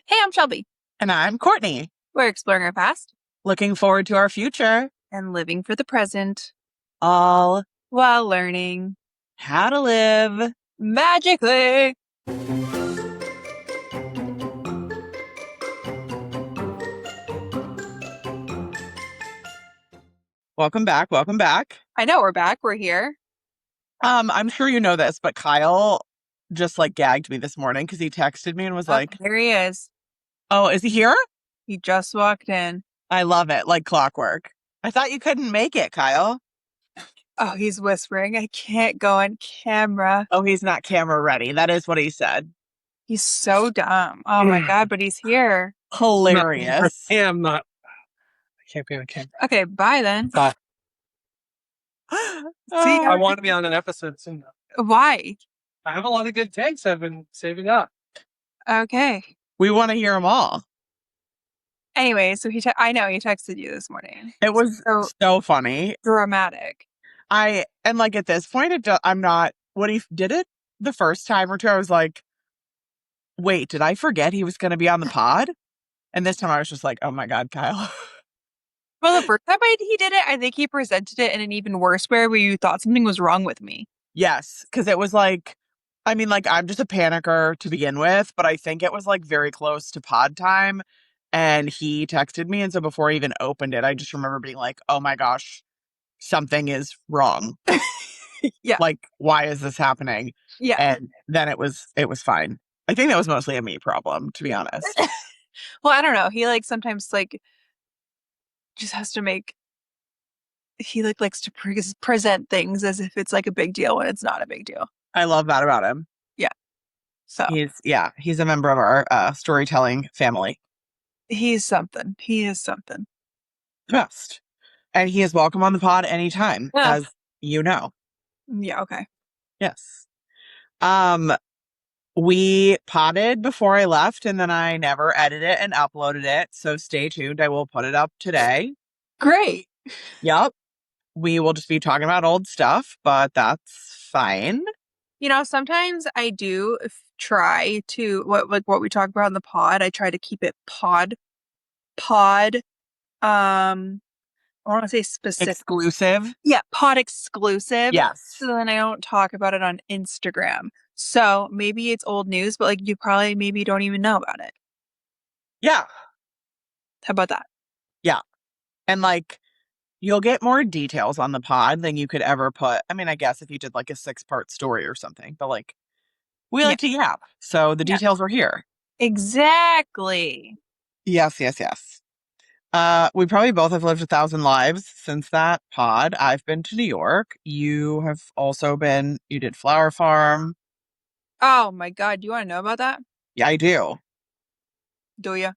Hey, I'm Shelby. And I'm Courtney. We're exploring our past Looking forward to our future. and living for the present All while learning how to live. magically. Welcome back. Welcome back. I know we're back. We're here. I'm sure you know this, but Kyle just gagged me this morning because he texted me and was Oh, like, there he is. "Oh, is he here?" He just walked in. I love it, like clockwork. I thought you couldn't make it, Kyle. Oh, he's whispering. I can't go on camera. Oh, he's not camera ready. That is what he said. He's so dumb. Oh my God, but he's here. Hilarious. I'm not. I can't be on camera. Okay, bye then. Bye. See I ya. want to be on an episode soon. Why? I have a lot of good takes I've been saving up. Okay. We want to hear them all. Anyway, so I know he texted you this morning. It was So so funny. dramatic. At this point, I'm not, when he did it the first time or two, I was like, wait, did I forget he was going to be on the pod? And this time I was just like, oh my God, Kyle. Well, the first time he did it, I think he presented it in an even worse way where you thought something was wrong with me. Yes, because it was I'm just a panicker to begin with, but I think it was very close to pod time. And he texted me. And so before I even opened it, I just remember being like, oh my gosh, something is wrong. Yeah. Why is this happening? Yeah. And then it was fine. I think that was mostly a me problem, to be honest. Well, I don't know. He sometimes just has to he likes to present things as if it's a big deal when it's not a big deal. I love that about him. Yeah. So He's a member of our storytelling family. he's something. He is something. Best. And he is welcome on the pod anytime, Yeah. as you know. Yeah. Okay. Yes. We potted before I left, and then I never edited it and uploaded it. So stay tuned. I will put it up today. Great. Yep. We will just be talking about old stuff, but that's fine. Sometimes I do try to what we talk about in the pod. I try to keep it pod. I want to say specific. Exclusive. Yeah, pod exclusive. Yes. So then I don't talk about it on Instagram. So maybe it's old news, but you probably maybe don't even know about it. Yeah. How about that? Yeah. And you'll get more details on the pod than you could ever put. I mean, I guess if you did a 6-part story or something, but we like to yap. So the details are here. Exactly. Yes, yes, yes. We probably both have lived 1,000 lives since that pod. I've been to New York. You have also you did Flower Farm. Oh my God. Do you want to know about that? Yeah, I do. Do you?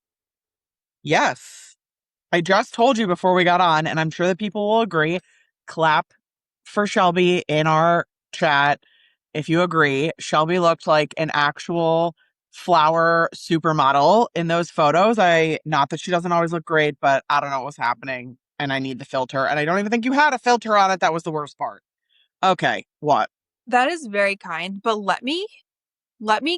Yes. I just told you before we got on, and I'm sure that people will agree. Clap for Shelby in our chat if you agree. Shelby looked like an actual flower supermodel in those photos. Not that she doesn't always look great, but I don't know what was happening, and I need the filter. And I don't even think you had a filter on it. That was the worst part. Okay, what? That is very kind, but let me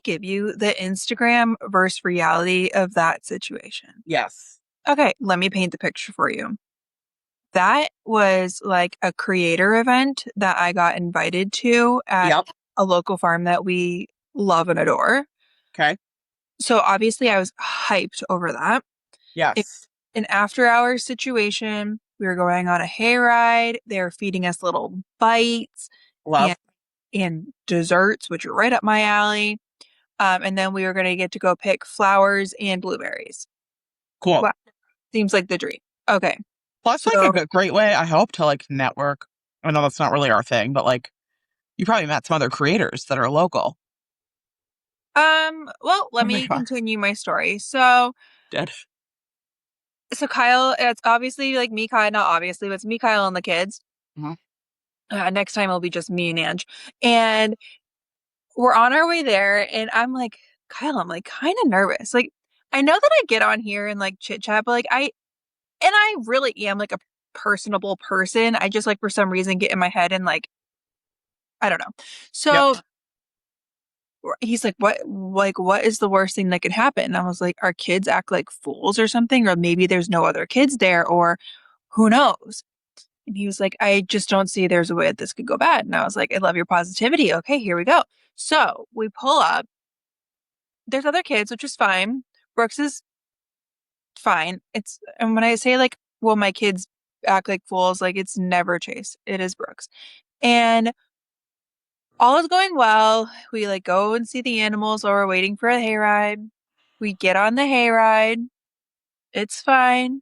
give you the Instagram versus reality of that situation. Yes. Okay, let me paint the picture for you. That was a creator event that I got invited to at a local farm that we love and adore. Okay. So obviously I was hyped over that. Yes. It's an after hours situation. We were going on a hayride. They were feeding us little bites and desserts, which are right up my alley. And then we were going to get to go pick flowers and blueberries. Cool. Wow. Seems like the dream. Okay. Plus, a great way, I hope, to network. I know that's not really our thing, but you probably met some other creators that are local. Well, let me continue my story. So Kyle, it's obviously me, Kyle, not obviously, but it's me, Kyle, and the kids. Mm-hmm. Next time it'll be just me and Ange. And we're on our way there, and I'm Kyle, I'm kind of nervous. I know that I get on here and chit chat, but I really am a personable person. I just for some reason get in my head and I don't know. So he's what is the worst thing that could happen? And I was like, our kids act like fools or something, or maybe there's no other kids there, or who knows? And he was like, I just don't see there's a way that this could go bad. And I was like, I love your positivity. Okay, here we go. So we pull up. There's other kids, which is fine. Brooks is fine. And when I say like, well, my kids act like fools, like it's never Chase. It is Brooks. And all is going well. We like go and see the animals while we're waiting for a hayride. We get on the hayride. It's fine.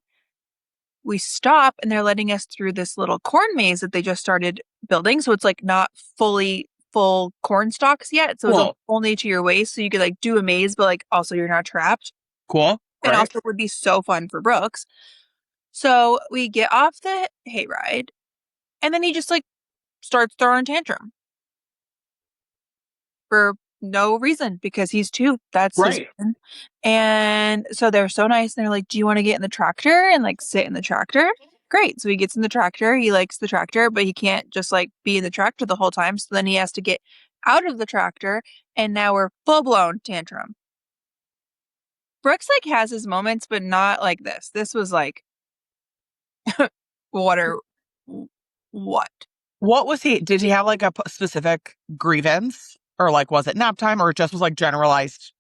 We stop and they're letting us through this little corn maze that they just started building. So it's like not fully full corn stalks yet. So it's Cool. only to your waist. So you could like do a maze, but like also you're not trapped. Cool. And Great. also it would be so fun for Brooks. So we get off the hayride and then he just like starts throwing a tantrum for no reason because he's two. That's his Right. reason. And so they're so nice. And they're like, do you want to get in the tractor and like sit in the tractor? Great. So he gets in the tractor. He likes the tractor, but he can't just like be in the tractor the whole time. So then he has to get out of the tractor. And now we're full blown tantrum. Brooks like has his moments, but not like this. This was like, what are, what? What was he? Did he have like a specific grievance? Or like, was it nap time or it just was like generalized,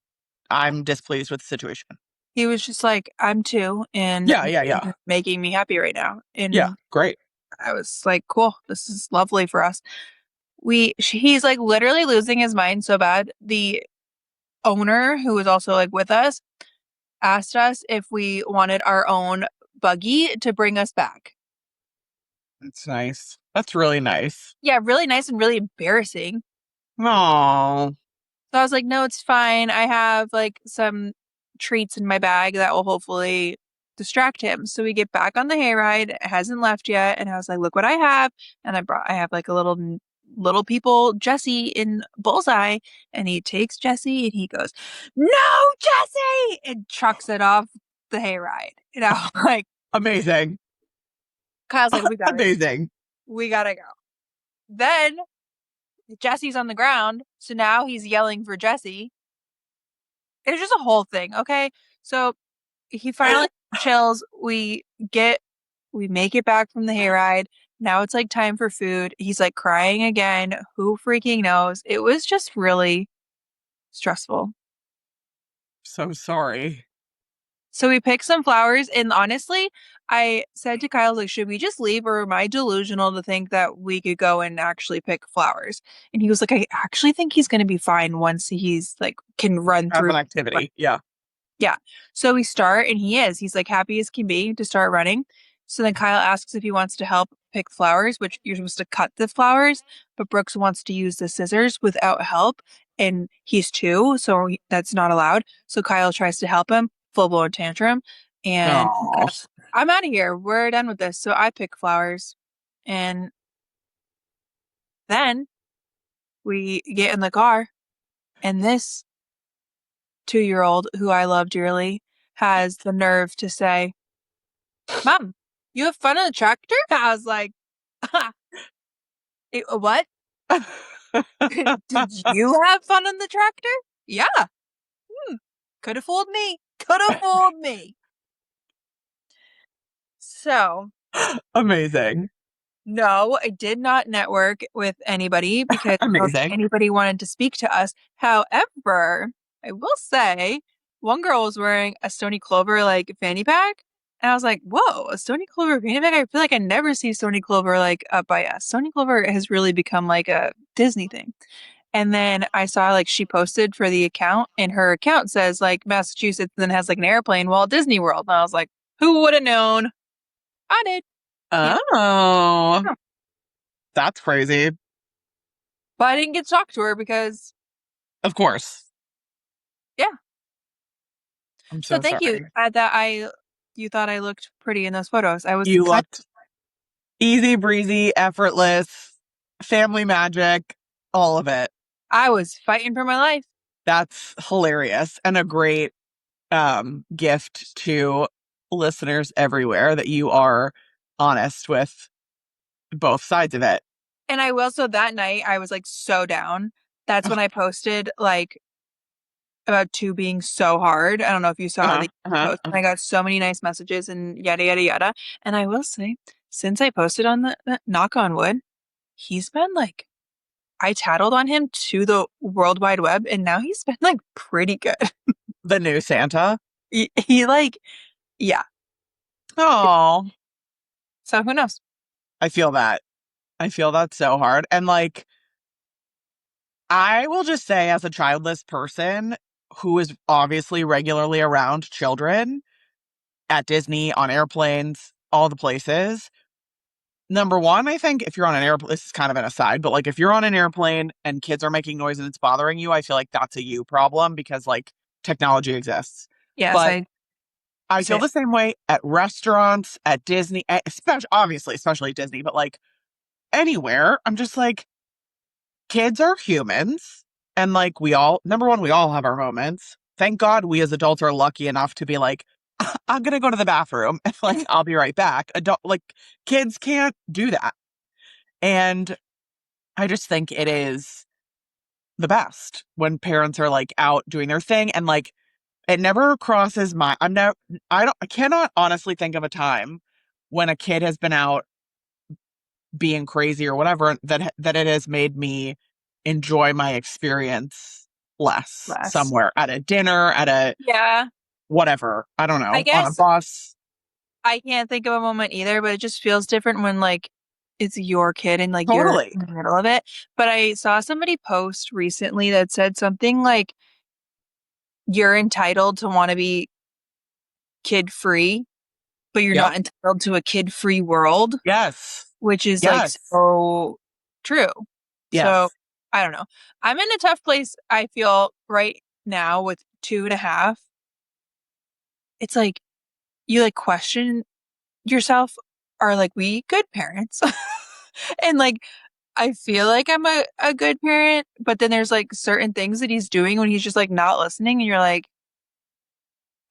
I'm displeased with the situation? He was just like, I'm two, and Yeah. making me happy right now. Yeah. And Great. I was like, cool, this is lovely for us. He's like literally losing his mind so bad. The owner, who was also like with us, asked us if we wanted our own buggy to bring us back. That's nice. That's really nice. Yeah, really nice and really embarrassing. Oh, So I was like, no, it's fine. I have like some treats in my bag that will hopefully distract him. So we get back on the hayride. It hasn't left yet. And I was like, look what I have. And I have like a little people, Jesse in Bullseye. And he takes Jesse and he goes, no, Jesse! And chucks it off the hayride. You know, like amazing. Kyle's like, Amazing. we gotta go. Then Jesse's on the ground. So now he's yelling for Jesse. It's just a whole thing, okay? So he finally chills. We make it back from the hayride. Now it's like time for food. He's like crying again. Who freaking knows? It was just really stressful. So sorry. So we picked some flowers, and honestly, I said to Kyle, like, should we just leave, or am I delusional to think that we could go and actually pick flowers? And he was like, I actually think he's going to be fine once he's like can run Have through. an activity. Yeah. Yeah. So we start, and he is. He's like happy as can be to start running. So then Kyle asks if he wants to help pick flowers, which you're supposed to cut the flowers, but Brooks wants to use the scissors without help, and he's two, so that's not allowed. So Kyle tries to help him, full blown tantrum, and Oh, I'm out of here. We're done with this. So I pick flowers, and then we get in the car, and this 2-year-old who I love dearly has the nerve to say, Mom, you have fun on the tractor? I was like, what? Did you have fun on the tractor? Yeah. Could have fooled me. Could have fooled me. So, amazing. no, I did not network with anybody because I don't think Amazing. anybody wanted to speak to us. However, I will say one girl was wearing a Stony Clover like fanny pack. And I was like, whoa, a Stony Clover fanny pack? I feel like I never see Stony Clover like up by us. Stony Clover has really become like a Disney thing. And then I saw like she posted for the account and her account says like Massachusetts and then has like an airplane Walt Disney World. And I was like, who would have known? I did. Yeah. Oh, Yeah. that's crazy. But I didn't get to talk to her because, Of course. yeah. I'm So so thank you sorry. you thought I looked pretty in those photos. I was You kind looked easy breezy, effortless, family magic, all of it. I was fighting for my life. That's hilarious and a great gift to listeners everywhere that you are honest with both sides of it. And I will so that night I was like so down That's when I posted like about two being so hard. I don't know if you saw Uh-huh, the uh-huh. post. I got so many nice messages and yada yada yada. And I will say, since I posted on the knock on wood, he's been like I tattled on him to the World Wide Web, and now he's been like pretty good. The new Santa. He like, yeah. Oh, So who knows? I feel that. I feel that so hard. And like, I will just say, as a childless person who is obviously regularly around children at Disney, on airplanes, all the places, number one, I think if you're on an airplane, this is kind of an aside, but like if you're on an airplane and kids are making noise and it's bothering you, I feel like that's a you problem because like technology exists. Yes, But I I feel say the same way at restaurants, at Disney, especially obviously, especially Disney, but like anywhere, I'm just like, kids are humans. And like we all, number one, we all have our moments. Thank God we as adults are lucky enough to be like, I'm gonna go to the bathroom and like I'll be right back. Adult like kids can't do that. And I just think it is the best when parents are like out doing their thing and like it never crosses my I cannot honestly think of a time when a kid has been out being crazy or whatever that it has made me enjoy my experience less less. somewhere at a dinner, at a Yeah, whatever. I don't I know, on a guess bus. I can't think of a moment either, but it just feels different when like it's your kid and like you're Totally. in the middle of it. But I saw somebody post recently that said something like you're entitled to want to be kid free, but you're Yep. not entitled to a kid free world, Yes. which is like Yes. so true. So Yes. I don't know. I'm in a tough place, I feel right now with 2.5. It's like you like question yourself, are like we good parents? And like I feel like I'm a good parent, but then there's like certain things that he's doing when he's just like not listening, and you're like,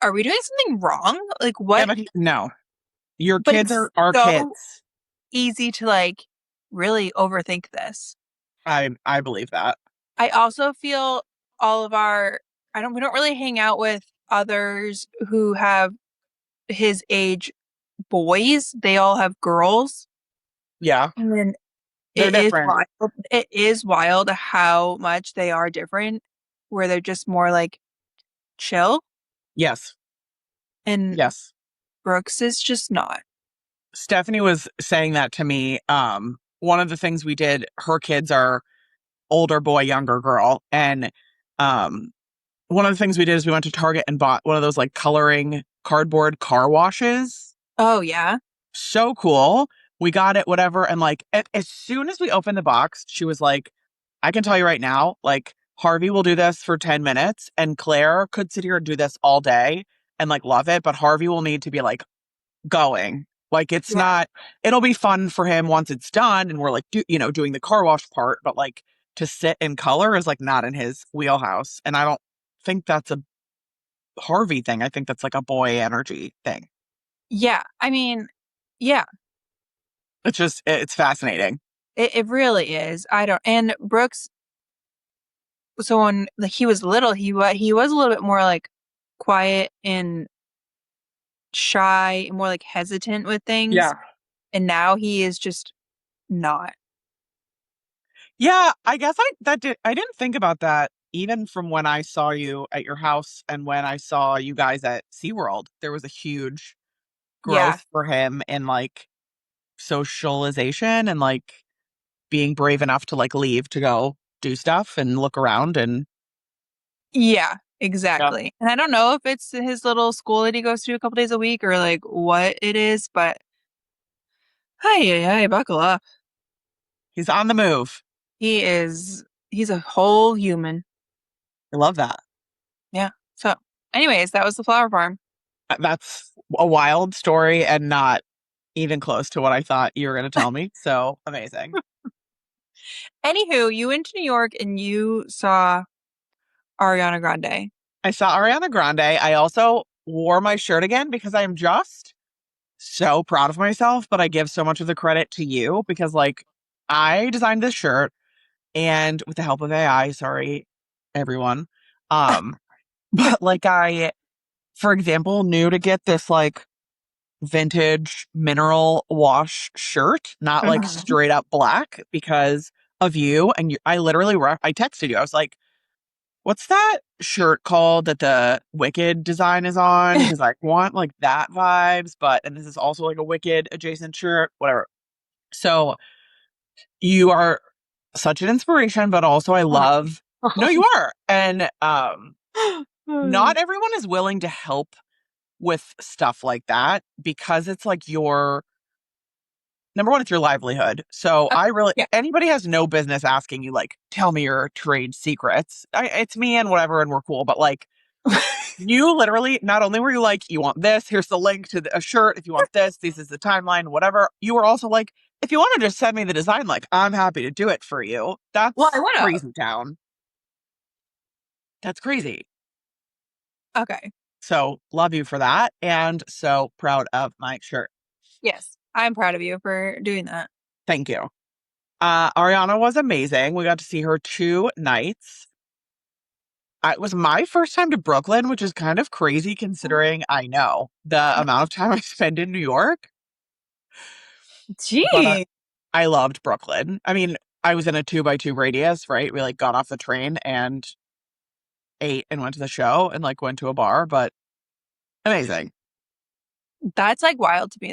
are we doing something wrong? Like Yeah, what? but no. Your But kids it's are so kids. easy to like really overthink this. I believe that. I also feel all of our I don't we don't really hang out with others who have his age boys. They all have girls. Yeah. And then They're it is different. wild. It is wild how much they are different, where they're just more like chill. Yes. And Yes. Brooks is just not. Stephanie was saying that to me. One of the things we did, her kids are older boy, younger girl. And um, one of the things we did is we went to Target and bought one of those like coloring cardboard car washes. Oh yeah. So cool. We got it, whatever. And like, as soon as we opened the box, she was like, I can tell you right now, like, Harvey will do this for 10 minutes, and Claire could sit here and do this all day and like love it. But Harvey will need to be like going. Like, it's Yeah. not, it'll be fun for him once it's done. And we're like, doing the car wash part. But like, to sit and color is like not in his wheelhouse. And I don't think that's a Harvey thing. I think that's like a boy energy thing. Yeah. I mean, yeah, It's fascinating. it really is. I don't and Brooks, so when like he was little, he was a little bit more like quiet and shy and more like hesitant with things. Yeah. And now he is just not. Yeah, I guess I didn't think about that even from when I saw you at your house and when I saw you guys at SeaWorld. There was a huge Yeah. growth for him in like socialization and like being brave enough to like leave to go do stuff and look around and Yeah, yeah. exactly. And I don't know if it's his little school that he goes to a couple days a week or like what it is, but hey, buckle up. He's on the move. He's a whole human. I love that. Yeah. So, anyways, that was the flower farm. That's a wild story and not even close to what I thought you were going to tell me. So amazing. Anywho, you went to New York and you saw Ariana Grande. I saw Ariana Grande. I also wore my shirt again because I'm just so proud of myself, but I give so much of the credit to you because like I designed this shirt and with the help of AI, sorry, everyone. Um, but like for example, knew to get this like vintage mineral wash shirt, not like Mhm. straight up black because of you. And I literally, I texted you. I was like, what's that shirt called that the Wicked design is on? Because I want like that vibes, and this is also like a Wicked adjacent shirt, whatever. So you are such an inspiration, but also I Oh love, no, my you are. And God. not everyone is willing to help with stuff like that because it's like your number one, it's your livelihood. So I really, Yeah. anybody has no business asking you, like, tell me your trade secrets. It's me and whatever, and we're cool. But like, you literally, not only were you like, you want this, here's the link to a shirt. If you want this is the timeline, whatever. You were also like, if you want to just send me the design, like, I'm happy to do it for you. Well, I That's would have. crazy town. That's crazy. Okay. So love you for that. And so proud of my shirt. Yes. I'm proud of you for doing that. Thank you. Ariana was amazing. We got to see her 2 nights. It was my first time to Brooklyn, which is kind of crazy considering I know the amount of time I spend in New York. But Gee. I loved Brooklyn. I mean, I was in a 2x2 radius, right? We like got off the train and ate and went to the show and like went to a bar, but amazing. That's like wild to me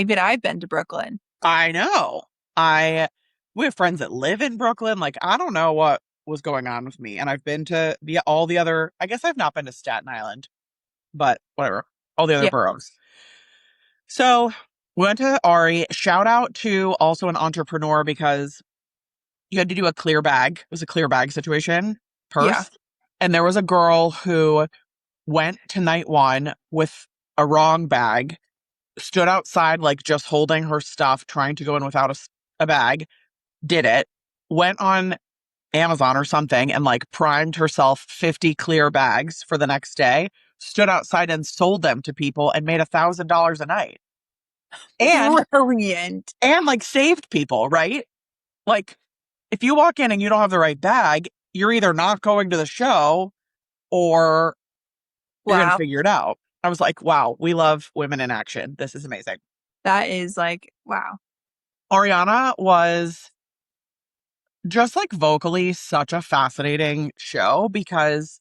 that I've been to Brooklyn. I know. I we have friends that live in Brooklyn. Like, I don't know what was going on with me. And I've been to all the other, I guess I've not been to Staten Island, but whatever. All the other Yeah. boroughs. So we went to Ari. Shout out to also an entrepreneur because you had to do a clear bag. It was a clear bag situation, Yeah. purse. And there was a girl who went to night one with a wrong bag, stood outside, like just holding her stuff, trying to go in without a bag, did it, went on Amazon or something and like primed herself 50 clear bags for the next day, stood outside and sold them to people and made $1,000 a night. And Brilliant. like saved people, right? Like if you walk in and you don't have the right bag, you're either not going to the show or you're going to Wow. figure it out. I was like, wow, we love women in action. This is amazing. That is like, wow. Ariana was just like vocally such a fascinating show because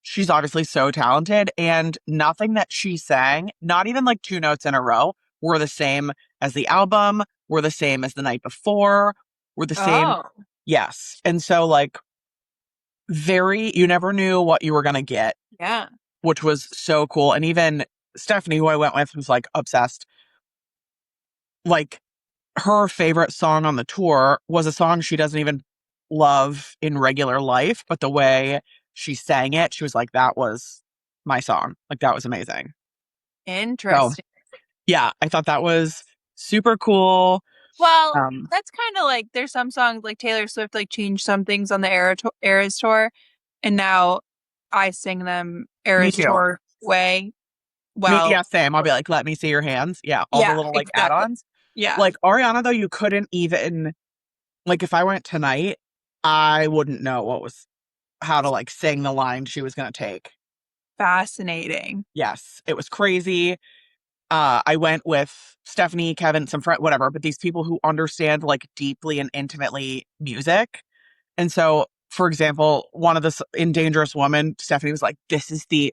she's obviously so talented and nothing that she sang, not even like 2 notes in a row, were the same as the album, were the same as the night before, were the same. Oh, Yes. And so like you never knew what you were going to get, yeah. which was so cool. And even Stephanie, who I went with, was like obsessed. Like her favorite song on the tour was a song she doesn't even love in regular life, but the way she sang it, she was like, that was my song. Like that was amazing. So Interesting. yeah, I thought that was super cool. Well, Um, that's kind of like there's some songs like Taylor Swift like changed some things on the Eras tour, and now I sing them Me Eras too. tour way. Yeah, Well, same. I'll be like, let me see your hands. Yeah, all the yeah, little like exactly. add-ons. Yeah, Like Ariana though, you couldn't even like if I went tonight, I wouldn't know how to like sing the line she was gonna take. fascinating. Yes, it was crazy. I went with Stephanie, Kevin, some friend, whatever, but these people who understand like deeply and intimately music. And so, for example, one of the in Dangerous Woman, Stephanie was like, "This is the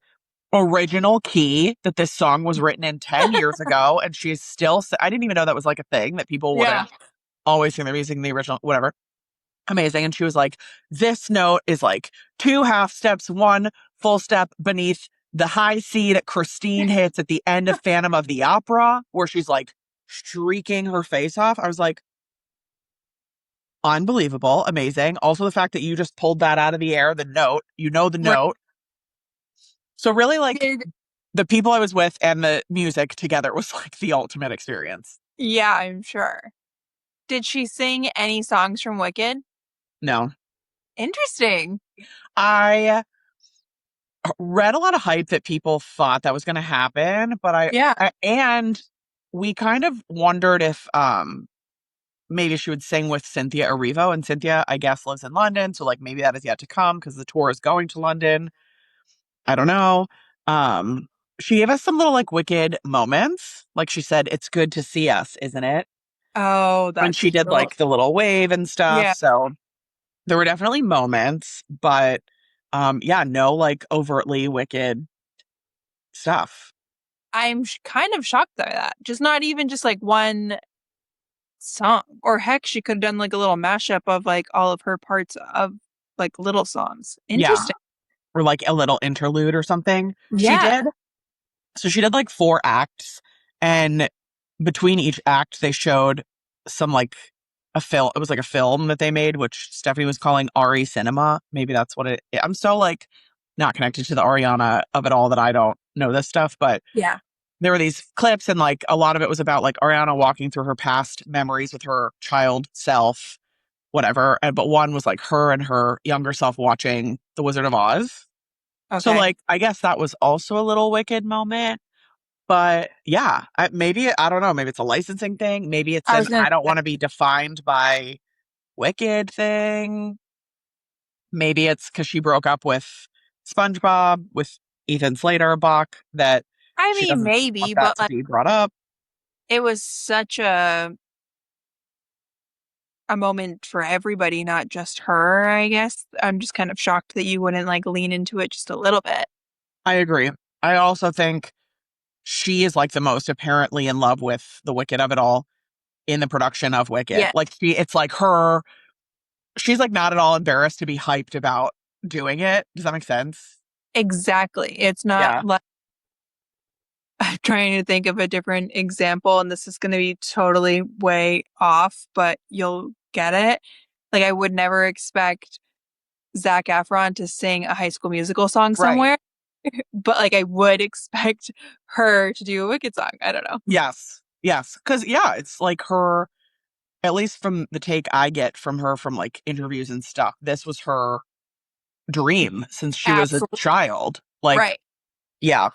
original key that this song was written in 10 years ago," and she's still. I didn't even know that was like a thing that people Yeah. wouldn't always sing their music in the original, whatever. Amazing. And she was like, this note is like 2 half steps, 1 full step beneath the high C that Christine hits at the end of Phantom of the Opera, where she's like streaking her face off. I was like, unbelievable. Amazing. Also, the fact that you just pulled that out of the air, the note, the Right. note. So, really, like Did the people I was with and the music together was like the ultimate experience. yeah, I'm sure. Did she sing any songs from Wicked? No, Interesting. I read a lot of hype that people thought that was going to happen, but Yeah. and we kind of wondered if maybe she would sing with Cynthia Erivo, and Cynthia, I guess, lives in London, so like maybe that is yet to come because the tour is going to London. I don't know. Um, she gave us some little like wicked moments. Like she said, "It's good to see us, isn't it?" Oh, When that's she did adorable. like the little wave and stuff. Yeah. So there were definitely moments, but yeah, no like overtly wicked stuff. I'm kind of shocked by that. Just not even just like one song. Or heck, she could have done like a little mashup of like all of her parts of like little songs. Yeah. Interesting. Or like a little interlude or something. She Yeah. did. So she did like 4 acts, and between each act, they showed some like a film. It was like a film that they made, which Stephanie was calling Ari Cinema. Maybe that's what it. I'm so like not connected to the Ariana of it all that I don't know this stuff, but Yeah. there were these clips, and like a lot of it was about like Ariana walking through her past memories with her child self, whatever. And but one was like her and her younger self watching The Wizard of Oz. So Okay. like I guess that was also a little wicked moment. But yeah, maybe I don't know. Maybe it's a licensing thing. Maybe it's I an was gonna I don't say, want to be defined by Wicked thing. Maybe it's because she broke up with SpongeBob with Ethan Slater Bach that I she mean, doesn't want maybe, that but to like be brought up. it was such a moment for everybody, not just her, I guess. I'm just kind of shocked that you wouldn't like lean into it just a little bit. I agree. I also think she is like the most apparently in love with the Wicked of it all in the production of Wicked. Yeah, Like it's like her. She's like not at all embarrassed to be hyped about doing it. Does that make sense? exactly. It's not Yeah. like I'm trying to think of a different example, and this is going to be totally way off, but you'll get it. Like, I would never expect Zac Efron to sing a High School Musical song Right. somewhere, but like, I would expect her to do a Wicked song. I don't know. Yes. Yes. Because, yeah, it's like her, at least from the take I get from her from like interviews and stuff, this was her dream since she was a Absolutely child. Like, right. yeah.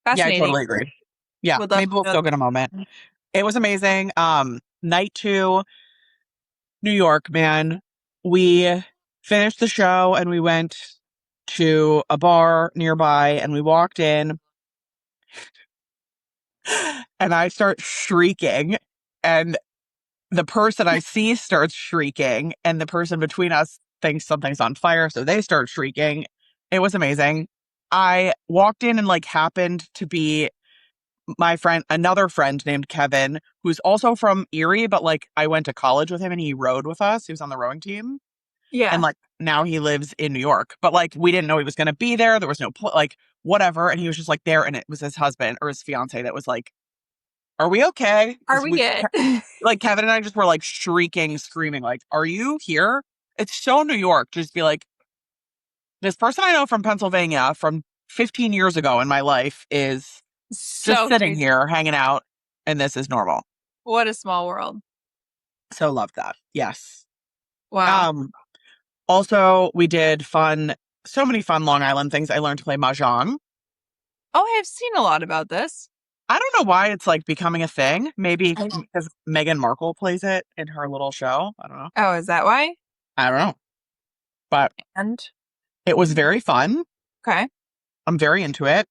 Yeah, I Fascinating. totally agree. Yeah. Would love Maybe to we'll know. still get a moment. It was amazing. Night 2, New York, man. We finished the show and we went to a bar nearby and we walked in and I start shrieking. And the person I see starts shrieking, and the person between us thinks something's on fire, so they start shrieking. It was amazing. I walked in and like happened to be my friend, another friend named Kevin, who's also from Erie, but like I went to college with him and he rowed with us. He was on the rowing team. And Yeah. like now he lives in New York, but like we didn't know he was going to be there. There was no like whatever. And he was just like there. And it was his husband or his fiance that was like, "Are we okay?" Are Because we good? like Kevin and I just were like shrieking, screaming, like, "Are you here?" It's so New York. Just be like, this person I know from Pennsylvania from 15 years ago in my life is just So sitting crazy. here hanging out, and this is normal. What a small world. So love that. Yes. Wow. Um, Also we did so many fun Long Island things. I learned to play Mahjong. Oh, I've seen a lot about this. I don't know why it's like becoming a thing. Maybe I, because Meghan Markle plays it in her little show. I don't know. oh, is that why? I don't know. But And it was very fun. okay. I'm very into it.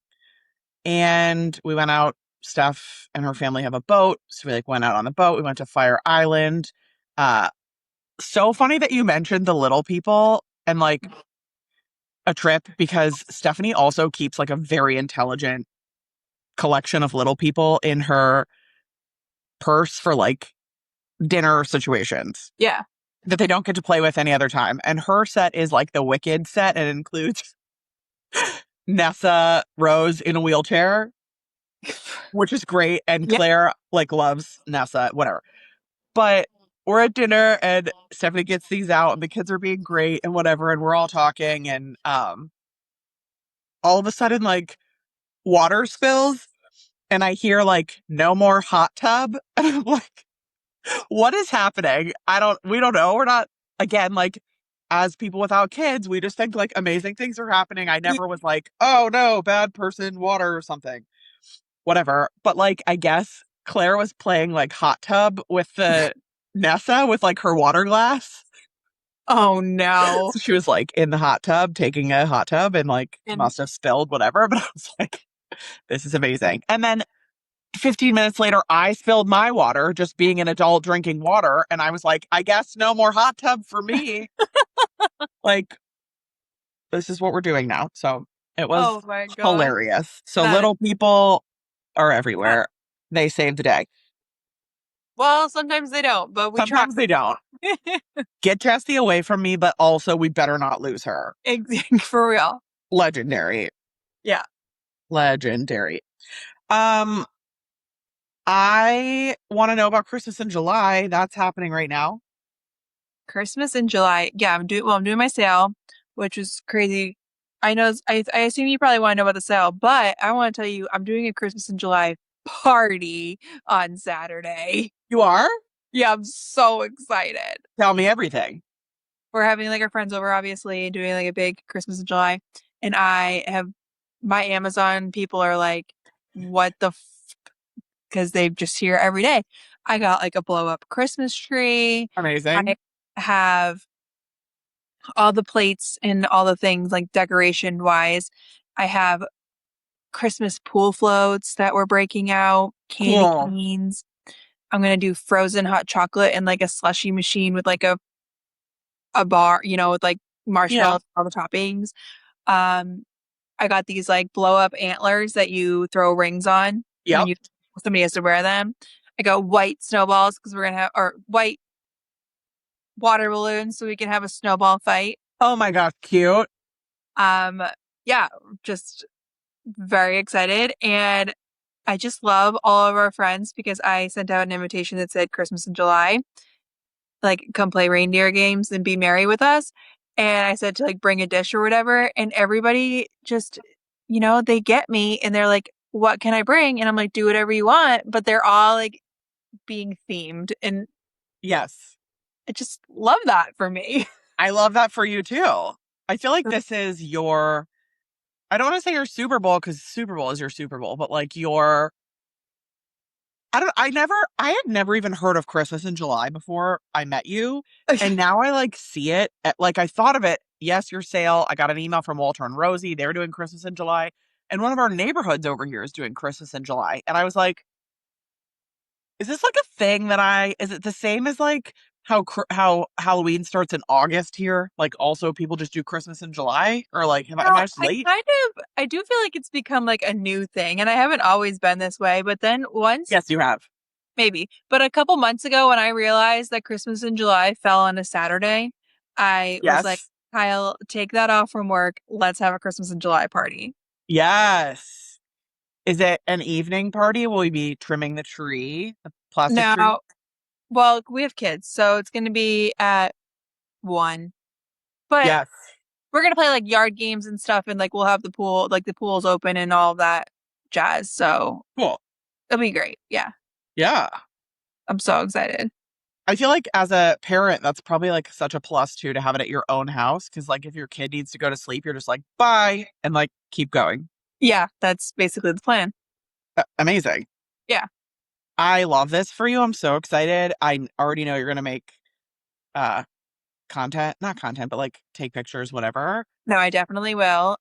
And we went out. Steph and her family have a boat, so we like went out on the boat. We went to Fire Island. Uh, so funny that you mentioned the little people and like a trip because Stephanie also keeps like a very intelligent collection of little people in her purse for like dinner situations Yeah. that they don't get to play with any other time. And her set is like the Wicked set and it includes Nessa Rose in a wheelchair, which is great. And Yeah. Claire like loves Nessa, whatever. But we're at dinner and Stephanie gets these out and the kids are being great and whatever. And we're all talking and all of a sudden like water spills and I hear like no more hot tub. And I'm like, what is happening? We don't know. We're not, again, like, as people without kids, we just think like amazing things are happening. I never was like, oh no, bad person, water or something, whatever. But like, I guess Claire was playing like hot tub with the Nessa with like her water glass. Oh no. So she was like in the hot tub, taking a hot tub and like And must have spilled whatever. But I was like, this is amazing. And then 15 minutes later, I spilled my water, just being an adult drinking water. And I was like, I guess no more hot tub for me. Like, this is what we're doing now. So it was oh my God. hilarious. So That is little people are fun. everywhere. They save the day. Well, sometimes they don't, but we try. Sometimes they don't. Get Jessie away from me, but also we better not lose her. For real. Legendary. Yeah. Legendary. Um, I want to know about Christmas in July. That's happening right now. Christmas in July. Yeah, I'm doing my sale, which is crazy. I know I assume you probably want to know about the sale, but I want to tell you I'm doing a Christmas in July party on Saturday. You are? Yeah, I'm so excited. Tell me everything. We're having like our friends over, obviously, doing like a big Christmas in July. And I have my Amazon people are like, what the because they just hear every day. I got like a blow up Christmas tree. I Amazing. have all the plates and all the things like decoration wise. I have Christmas pool floats that we're breaking out, candy Cool. canes. I'm gonna do frozen hot chocolate and like a slushy machine with like a bar, with like Yeah. marshmallows, all the toppings. Um, I got these like blow up antlers that you throw rings on when Yep. somebody has to wear them. I got white snowballs because we're gonna have or white water balloons so we can have a snowball fight. Oh my gosh, cute. Um, yeah, just very excited. And I just love all of our friends because I sent out an invitation that said Christmas in July, like come play reindeer games and be merry with us. And I said to like bring a dish or whatever. And everybody just, they get me and they're like, what can I bring? And I'm like, do whatever you want. But they're all like being themed. And Yes. I just love that for me. I love that for you too. I feel like this is your, I don't want to say your Super Bowl because Super Bowl is your Super Bowl, but like your, I had never even heard of Christmas in July before I met you. And now I like see it. Like I thought of it. Yes, your sale. I got an email from Walter and Rosie. They're doing Christmas in July. And one of our neighborhoods over here is doing Christmas in July. And I was like, is this like a thing is it the same as like how Halloween starts in August here? Like also people just do Christmas in July? Or like, am I No, just late? I do feel like it's become like a new thing, and I haven't always been this way. But then once, Yes, you have. maybe, but a couple months ago, when I realized that Christmas in July fell on a Saturday, I was like, Yes. Kyle, take that off from work. Let's have a Christmas in July party. Yes. Is it an evening party? Will we be trimming the tree, the plastic tree? Now, well, we have kids, so it's going to be at 1, but Yes. we're going to play like yard games and stuff, and like we'll have the pool, like the pool's open and all of that jazz. So Cool. it'll be great. Yeah, Yeah. I'm so excited. I feel like as a parent, that's probably like such a plus too to have it at your own house. Cause like if your kid needs to go to sleep, you're just like, bye, and like keep going. Yeah, that's basically the plan. Amazing. Yeah. I love this for you. I'm so excited. I already know you're going to make uh content, not content, but like take pictures, whatever. No, I definitely will.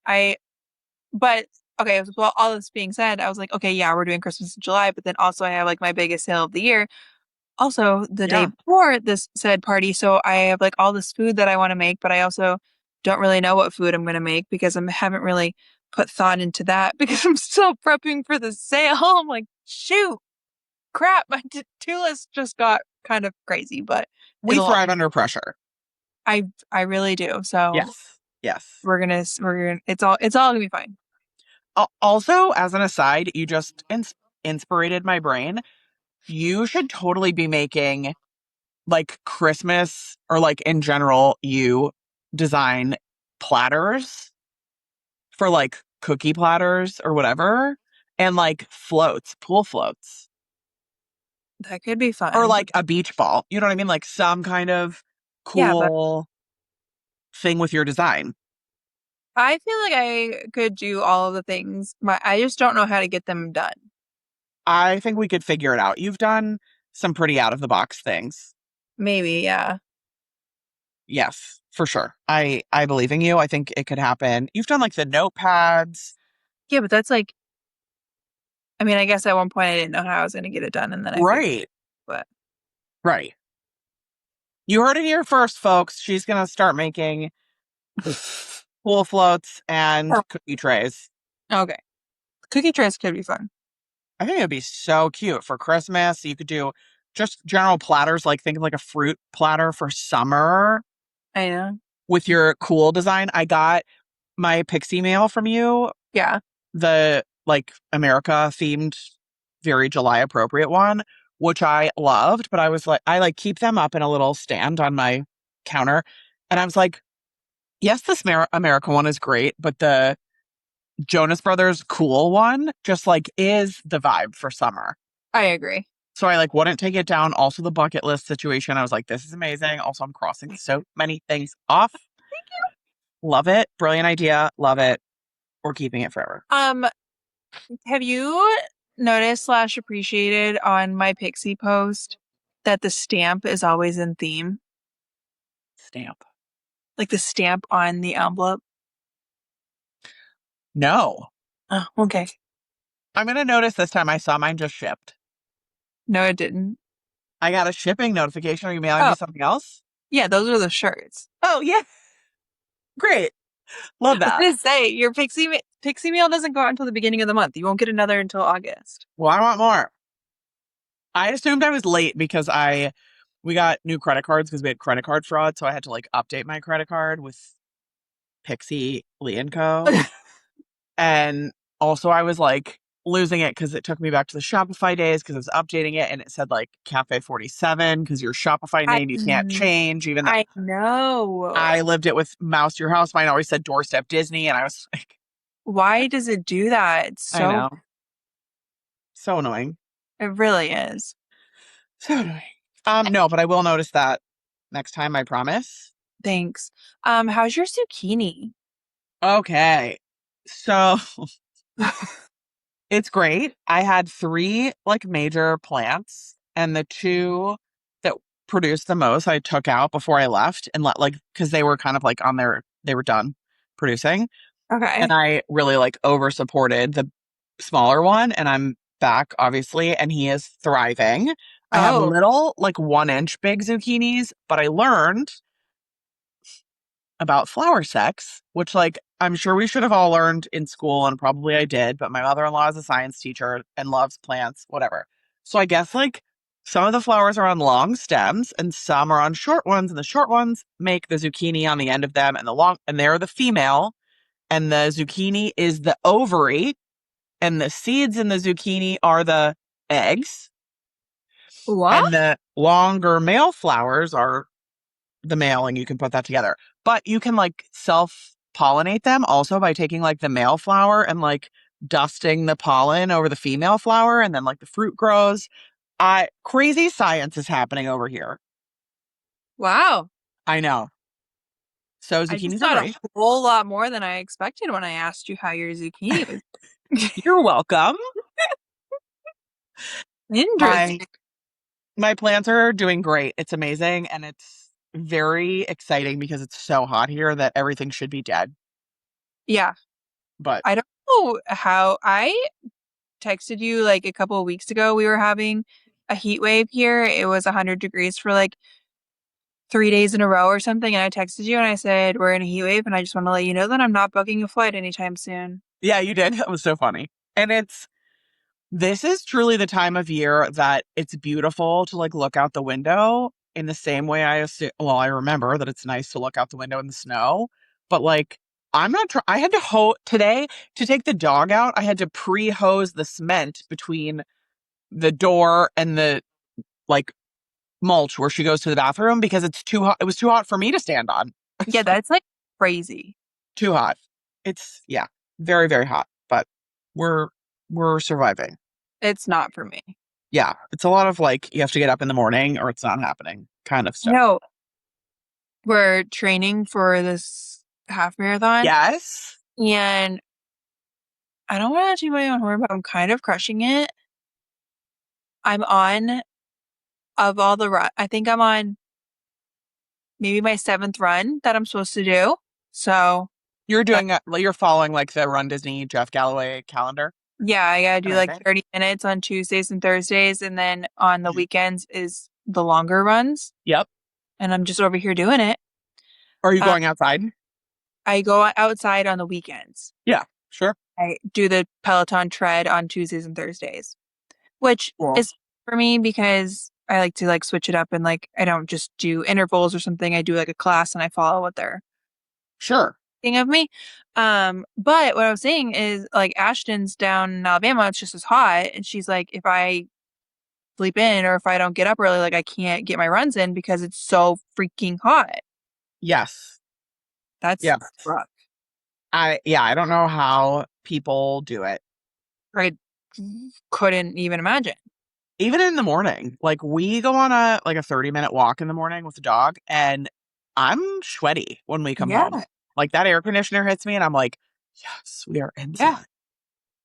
But okay, well, all this being said, I was like, okay, yeah, we're doing Christmas in July, but then also I have like my biggest sale of the year. Also, the day Yeah. before this said party, so I have like all this food that I want to make, but I also don't really know what food I'm going to make because I haven't really put thought into that because I'm still prepping for the sale. I'm like, shoot, crap, my to-do list just got kind of crazy, but We it'll, thrive under pressure. I really do. So Yes. Yes. it's all gonna be fine. Also, as an aside, you just inspirated my brain. You should totally be making like Christmas or like in general, you design platters for like cookie platters or whatever, and like floats, pool floats, That could be or fun. like a beach ball. You know what I mean? Like some kind of Yeah, but cool thing with your design. I feel like I could do all of the things. I just don't know how to get them done. I think we could figure it out. You've done some pretty out of the box things. Maybe, yeah. Yes, for sure. I believe in you. I think it could happen. You've done like the notepads. Yeah, but that's like, I mean, I guess at one point I didn't know how I was going to get it done, and then I figured, Right. but Right. You heard it here first, folks. She's gonna start making pool floats and Oh, cookie trays. okay. Cookie trays could be fun. I think it'd be so cute for Christmas. You could do just general platters, like think of like a fruit platter for summer I know. with your cool design. I got my pixie mail from you, Yeah. the like America themed, very July appropriate one, which I loved, but I was like, I like keep them up in a little stand on my counter. And I was like, yes, this America one is great, but the Jonas Brothers cool one just like is the vibe for summer. I agree. So I like wouldn't take it down. Also the bucket list situation. I was like, this is amazing. Also, I'm crossing so many things off. Love it. Brilliant idea. Love it. We're keeping it forever. Um, have you noticed slash appreciated on my Pixie post that the stamp is always in theme? Stamp. Like the stamp on the envelope? No. Oh, okay. I'm gonna notice this time I saw mine just shipped. No, it didn't. I got a shipping notification. Are you mailing me Oh, something else? yeah, those are the shirts. Oh yeah. Great. Love I was that. gonna say your Pixie meal doesn't go out until the beginning of the month. You won't get another until August. Well, I want more. I assumed I was late because we got new credit cards because we had credit card fraud, so I had to like update my credit card with Pixie Lee and Co. And also I was like losing it because it took me back to the Shopify days because I was updating it and it said like Cafe 47 because your Shopify I name you can't change, even though I know. I lived it with Mouse to Your House. Mine always said Doorstep Disney, and I was like, Why does it do that? It's I so know. So annoying. it really is. So annoying. No, but I will notice that next time, I promise. Thanks. How's your zucchini? Okay. So it's great. I had three like major plants, and the two that produced the most I took out before I left and let like because they were kind of like they were done producing. And Okay. I really like over supported the smaller one, and I'm back obviously, and he is thriving. I have Oh, little like 1 inch big zucchinis, but I learned about flower sex, which like I'm sure we should have all learned in school, and probably I did, but my mother-in-law is a science teacher and loves plants, whatever. So I guess like some of the flowers are on long stems and some are on short ones, and the short ones make the zucchini on the end of them, and they're the female, and the zucchini is the ovary, and the seeds in the zucchini are the eggs, what? and the longer male flowers are the male, and you can put that together. But you can like self pollinate them also by taking like the male flower and like dusting the pollen over the female flower, and then like the fruit grows. Crazy science is happening over here. Wow. I know. So I just zucchinis are got a great. whole lot more than I expected when I asked you how your zucchini was. You're welcome. My Interesting. my plants are doing great. It's amazing, and it's very exciting because it's so hot here that everything should be dead. Yeah. But I don't know how I texted you like a couple of weeks ago. We were having a heat wave here. It was 100 degrees for like 3 days in a row or something. And I texted you and I said, we're in a heat wave. And I just want to let you know that I'm not booking a flight anytime soon. yeah, you did. That was so funny. And this is truly the time of year that it's beautiful to like look out the window in the same way I remember that it's nice to look out the window in the snow, but like I'm not trying. I had to today to take the dog out. I had to pre-hose the cement between the door and the like mulch where she goes to the bathroom because it's too hot. It was too hot for me to stand on. Yeah, that's like crazy. Too hot. It's yeah, very, very hot, but we're we're surviving. It's not for me. Yeah, it's a lot of like you have to get up in the morning or it's not happening kind of stuff. No, we're training for this half marathon. Yes. And I don't want to do my own horn, but I'm kind of crushing it. I'm on of all the run. I think I'm on. maybe my seventh run that I'm supposed to do. So You're following like the Run Disney Jeff Galloway calendar yeah, I gotta do kind of like thing. 30 minutes on Tuesdays and Thursdays, and then on the Mhm. weekends is the longer runs. Yep. And I'm just over here doing it. Are you Uh, going outside? I go outside on the weekends. Yeah, sure. I do the Peloton tread on Tuesdays and Thursdays, which Cool. is for me because I like to like switch it up and like I don't just do intervals or something. I do like a class and I follow what they're Sure. thinking of me. But what I was saying is like Ashton's down in Alabama, it's just as hot, and she's like, if I sleep in or if I don't get up early, like I can't get my runs in because it's so freaking hot. Yes. That's Yes. rough. I don't know how people do it. I couldn't even imagine. Even in the morning. Like we go on a 30-minute walk in the morning with the dog and I'm sweaty when we come home. Yeah. Like that air conditioner hits me and I'm like, yes, we are Yeah. inside.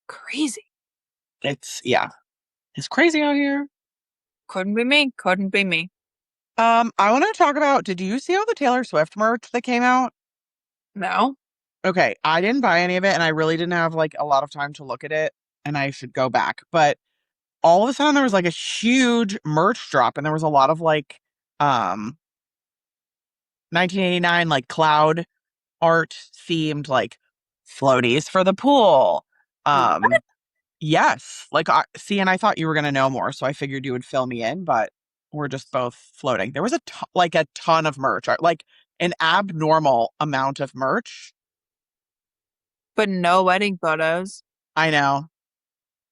Crazy. Yeah. It's crazy out here. Couldn't be me. Couldn't be me. I want to talk about, did you see all the Taylor Swift merch that came out? No. Okay, I didn't buy any of it and I really didn't have like a lot of time to look at it and I should go back. But all of a sudden there was like a huge merch drop and there was a lot of like um 1989 like cloud art themed like floaties for the pool. What? Um yes, like see, and I thought you were going to know more, so I figured you would fill me in, but we're just both floating. There was like a ton of merch, like an abnormal amount of merch. But no wedding photos. I know.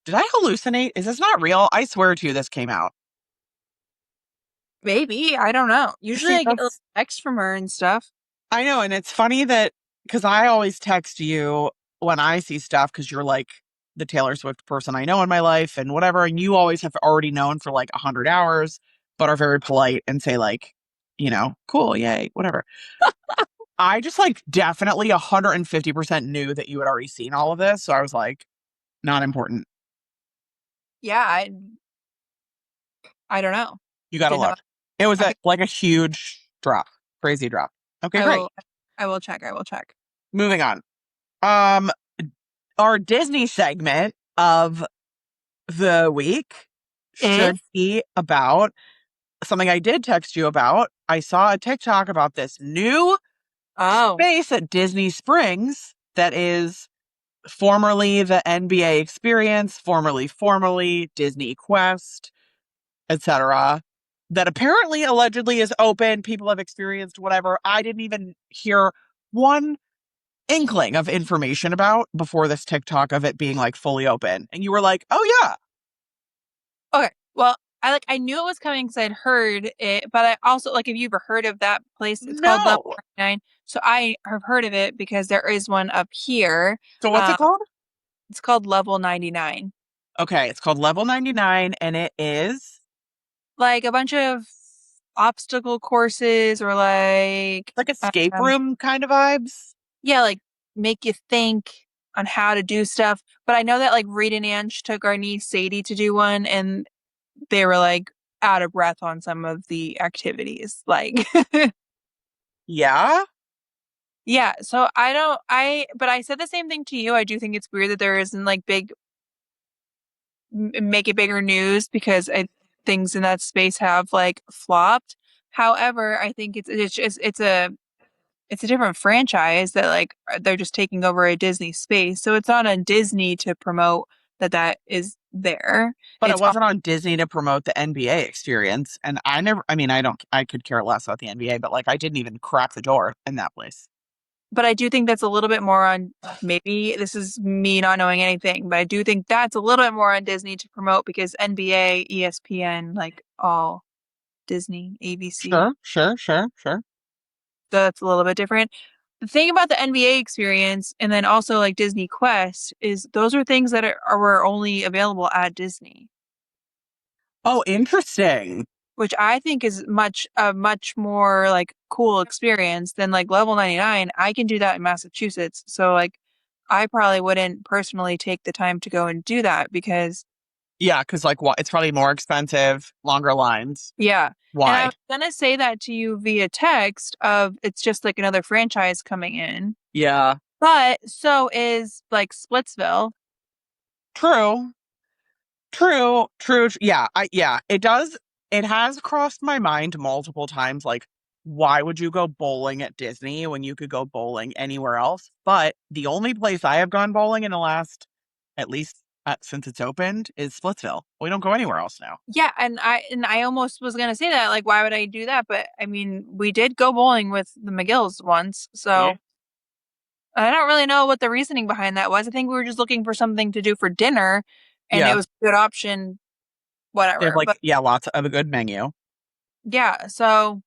Did I hallucinate? Is this not real? I swear to you this came out. Maybe. I don't know. Usually See, I get a that's text from her and stuff. I know, and it's funny that because I always text you when I see stuff because you're like the Taylor Swift person I know in my life and whatever, and you always have already known for like 100 hours, but are very polite and say like, cool, yay, whatever. I just like definitely 150% knew that you had already seen all of this, so I was like, not important. Yeah, I don't know. You got to Didn't know. look. It was Okay. like a huge drop, crazy drop. Okay, I great. will I will check. I will check. Moving on. Um, our Disney segment of the week Is should be about something I did text you about. I saw a TikTok about this new oh. space at Disney Springs that is formerly the NBA Experience, formerly Disney Quest, etc. That apparently allegedly is open. People have experienced whatever. I didn't even hear one inkling of information about before this TikTok of it being like fully open. And you were like, "Oh yeah, Okay. Well, I knew it was coming because I'd heard it, but I also like, have you ever heard of that place? It's called Level no." 99. So I have heard of it because there is one up here. So what's it Um, called? it's called Level 99. Okay, it's called Level 99 and it is Like a bunch of obstacle courses or like like escape um room kind of vibes. yeah, like make you think on how to do stuff. But I know that like Reed and Ange took our niece Sadie to do one and they were like out of breath on some of the activities. Like Yeah. yeah, so but I said the same thing to you. I do think it's weird that there isn't like big make it bigger news because things in that space have like flopped. However, I think it's a different franchise that like they're just taking over a Disney space. So it's not on Disney to promote that is there. But it It's wasn't on Disney to promote the NBA experience. And I could care less about the NBA, but like I didn't even crack the door in that place. but I do think that's a little bit more on maybe this is me not knowing anything, but I do think that's a little bit more on Disney to promote because NBA, ESPN, like all Disney, ABC. Sure. So that's a little bit different. The thing about the NBA experience and then also like Disney Quest is those are things that were only available at Disney, Oh, interesting. which I think is much more like cool experience than like Level 99. I can do that in Massachusetts. So like I probably wouldn't personally take the time to go and do that because Yeah, because like what? It's probably more expensive, longer lines. Yeah. And I Why? was gonna say that to you via text of it's just like another franchise coming in. Yeah, But so is like Splitsville. true. True. Yeah, it does. It has crossed my mind multiple times. Like, why would you go bowling at Disney when you could go bowling anywhere else? But the only place I have gone bowling in the last, at least since it's opened, is Splitsville. We don't go anywhere else now. Yeah, and I almost was gonna say that, like, why would I do that? But I mean, we did go bowling with the McGills once, Yeah. so I don't really know what the reasoning behind that was. I think we were just looking for something to do for dinner, and it Yeah. was a good option, They have whatever. But like, yeah, lots of a good menu. yeah, so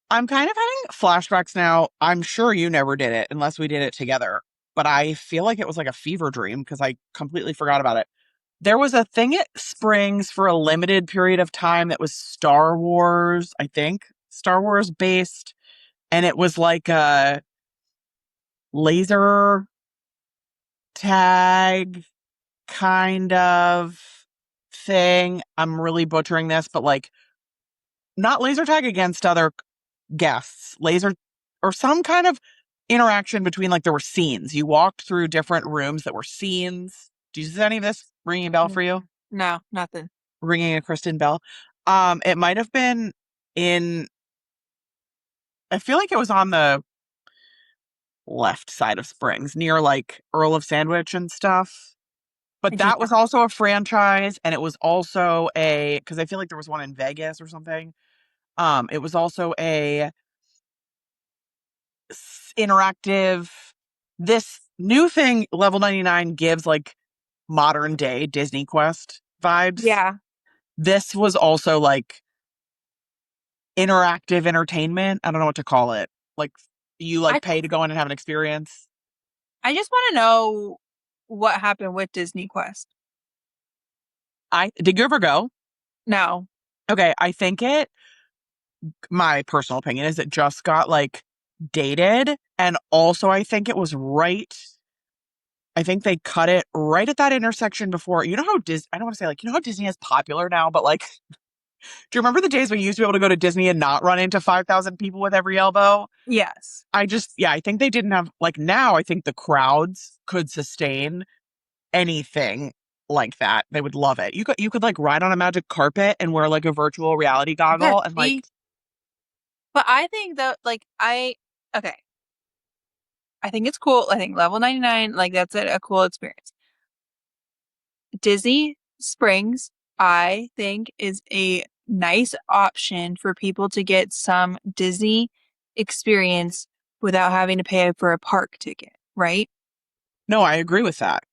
I'm kind of having flashbacks now. I'm sure you never did it unless we did it together, but I feel like it was like a fever dream because I completely forgot about it. There was a thing at Springs for a limited period of time that was Star Wars, I think, Star Wars based, and it was like a laser tag kind of thing. I'm really butchering this, but like not laser tag against other guests, laser or some kind of interaction between like there were scenes. You walked through different rooms that were scenes. Do you see any of this ringing a bell for you? no, nothing. Ringing a Kristen bell. It might have been in. I feel like it was on the left side of Springs, near like Earl of Sandwich and stuff. But Yeah. that was also a franchise, and it was also a because I feel like there was one in Vegas or something. It was also a interactive. This new thing, Level 99, gives like modern day Disney Quest vibes. Yeah. This was also like interactive entertainment. I don't know what to call it. Like you I like pay to go in and have an experience. I just want to know what happened with Disney Quest. I did you ever go? No. Okay, I think it my personal opinion is it just got like dated, and also I think it was right. I think they cut it right at that intersection before. You know how I don't want to say like, you know how Disney is popular now, but like, do you remember the days when you used to be able to go to Disney and not run into 5,000 people with every elbow? Yes. Yeah, I think they didn't have, like, now I think the crowds could sustain anything like that. They would love it. You could like ride on a magic carpet and wear like a virtual reality Yes. goggle and like, See, but I think that like okay, I think it's cool. I think level 99, like that's a cool experience. Disney Springs, I think, is a nice option for people to get some Disney experience without having to pay for a park ticket, right? no, I agree with that.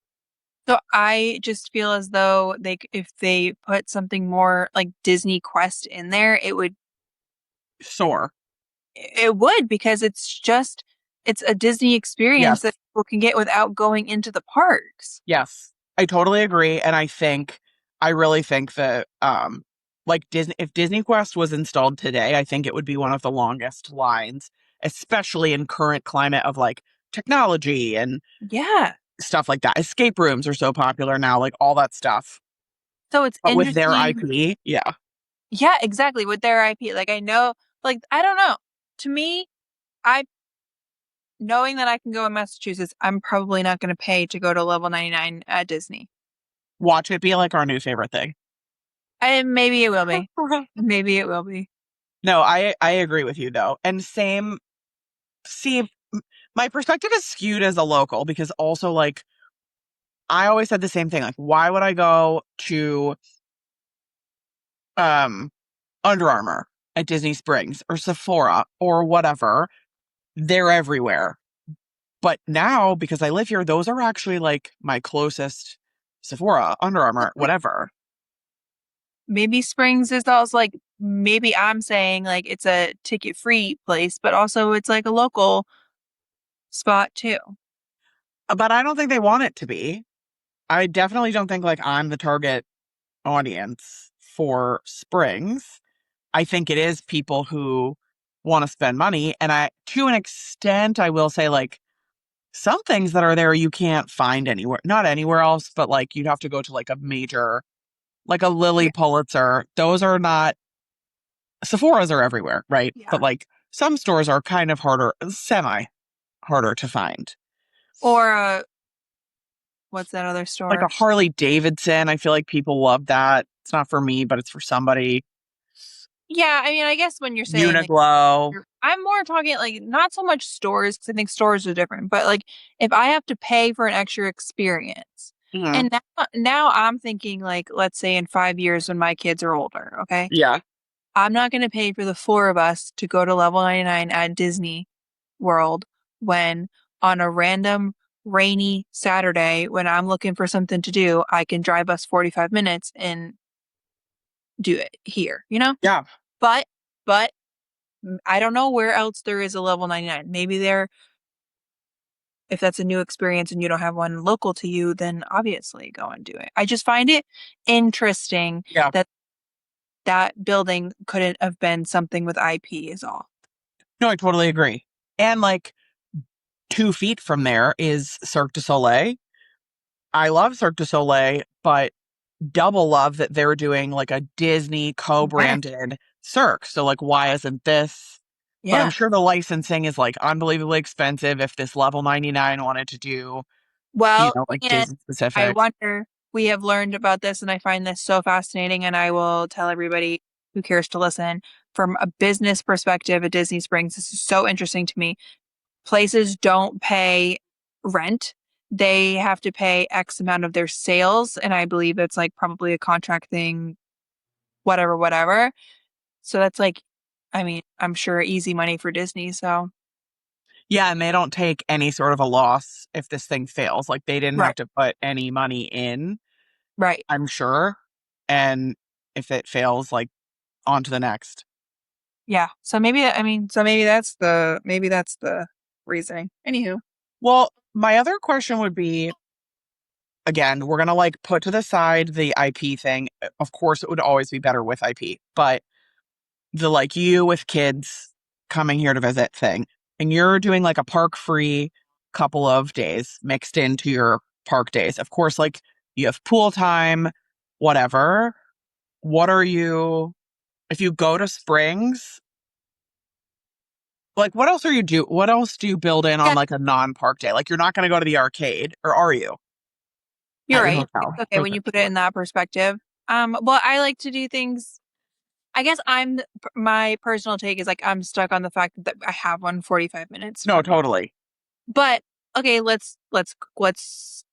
So I just feel as though if they put something more like Disney Quest in there, Sure. it would because it's a Disney experience Yes. that people can get without going into the parks. Yes, I totally agree. And I really think that, like if Disney Quest was installed today, I think it would be one of the longest lines, especially in current climate of like technology and Yeah. stuff like that. Escape rooms are so popular now, like all that stuff. So it's But with their interesting. IP, yeah. Yeah, exactly. With their IP. Like I know, like I don't know. To me, I knowing that I can go in Massachusetts, I'm probably not going to pay to go to level 99 at Disney. Watch it be like our new favorite thing. And maybe it will be. Maybe it will be. No, I agree with you though. And same, see, my perspective is skewed as a local because also like I always said the same thing. Like, why would I go to um Under Armour at Disney Springs or Sephora or whatever? They're everywhere. But now, because I live here, those are actually like my closest Sephora, Under Armour, whatever. Maybe Springs is also like maybe I'm saying like it's a ticket free place, but also it's like a local spot too. But I don't think they want it to be. I definitely don't think like I'm the target audience for Springs. I think it is people who want to spend money. And to an extent, I will say like some things that are there you can't find anywhere, not anywhere else, but like you'd have to go to like a major like a Lilly Yeah. Pulitzer. Those are not, Sephora's are everywhere, right? Yeah. But like some stores are kind of harder, semi harder to find. Or what's that other Like a store? Harley Davidson, I feel like people love that. It's not for me, but it's for somebody. Yeah, I mean, I guess when you're saying like Uniqlo. I'm more talking like not so much stores because I think stores are different, but like if I have to pay for an extra experience, Mhm. and now I'm thinking like let's say in 5 years when my kids are older, okay, Yeah. I'm not going to pay for the four of us to go to level 99 at Disney World when on a random rainy Saturday when I'm looking for something to do, I can drive us 45 minutes and do it here, you know? Yeah. But but I don't know where else there is a level 99. Maybe there, if that's a new experience and you don't have one local to you, then obviously go and do it. I just find it interesting Yeah. that that building couldn't have been something with IP is all. No, I totally agree. And like 2 feet from there is Cirque du Soleil. I love Cirque du Soleil, but double love that they're doing like a Disney Yes. co-branded Cirque. So like, why isn't this? But I'm Yeah. sure the licensing is like unbelievably expensive if this level 99 wanted to do, Well, like and Disney I specific. wonder, we have learned about this, and I find this so fascinating, and I will tell everybody who cares to listen. From a business perspective at Disney Springs, this is so interesting to me. Places don't pay rent. They have to pay X amount of their sales, and I believe it's like probably a contract thing, whatever, whatever. So that's like, I mean, I'm sure easy money for Disney, so Yeah, and they don't take any sort of a loss if this thing fails. Like they didn't have right, to put any money in, right. I'm sure. And if it fails, like on to the next. Yeah. So maybe I mean, so maybe that's the reasoning. Anywho. Well, my other question would be, again, we're gonna like put to the side the IP thing. Of course, it would always be better with IP, but the like you with kids coming here to visit thing, and you're doing like a park free couple of days mixed into your park days. Of course, like you have pool time, whatever. What are you, if you go to Springs, like what else are you do? What else do you build in on Yeah, like a non-park day? Like you're not going to go to the arcade, or are you you're at your right. It's hotel? okay when Okay. you put it in that perspective. Well, I like to do things. I guess my personal take is like I'm stuck on the fact that I have one 45 minutes No, from me. totally. But okay, let's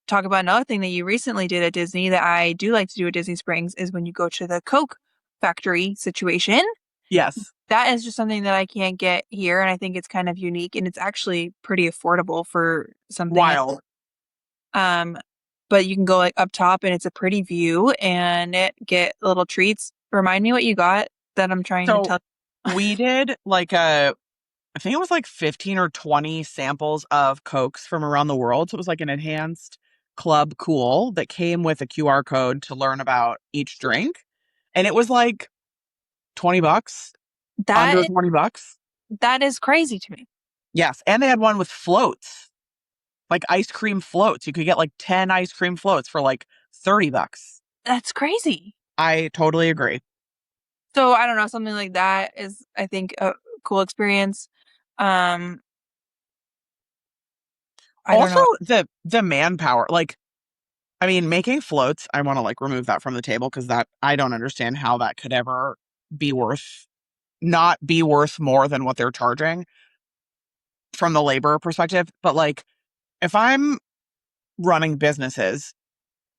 talk about another thing that you recently did at Disney that I do like to do at Disney Springs is when you go to the Coke factory situation. Yes. That is just something that I can't get here, and I think it's kind of unique, and it's actually pretty affordable for something. Wild. Um, but you can go like up top, and it's a pretty view, and get little treats. Remind me what you got that I'm trying to So tell. we did like a, I think it was like 15 or 20 samples of Cokes from around the world. So it was like an enhanced club cool that came with a QR code to learn about each drink. And it was like $20, under That $20. that is crazy to me. Yes. And they had one with floats, like ice cream floats. You could get like 10 ice cream floats for like $30. That's crazy. I totally agree. So I don't know, something like that is, I think, a cool experience. Um, I don't Also, know. the manpower, like, I mean, making floats, I want to like remove that from the table because that I don't understand how that could ever be worth, not be worth more than what they're charging from the labor perspective. But like, if I'm running businesses,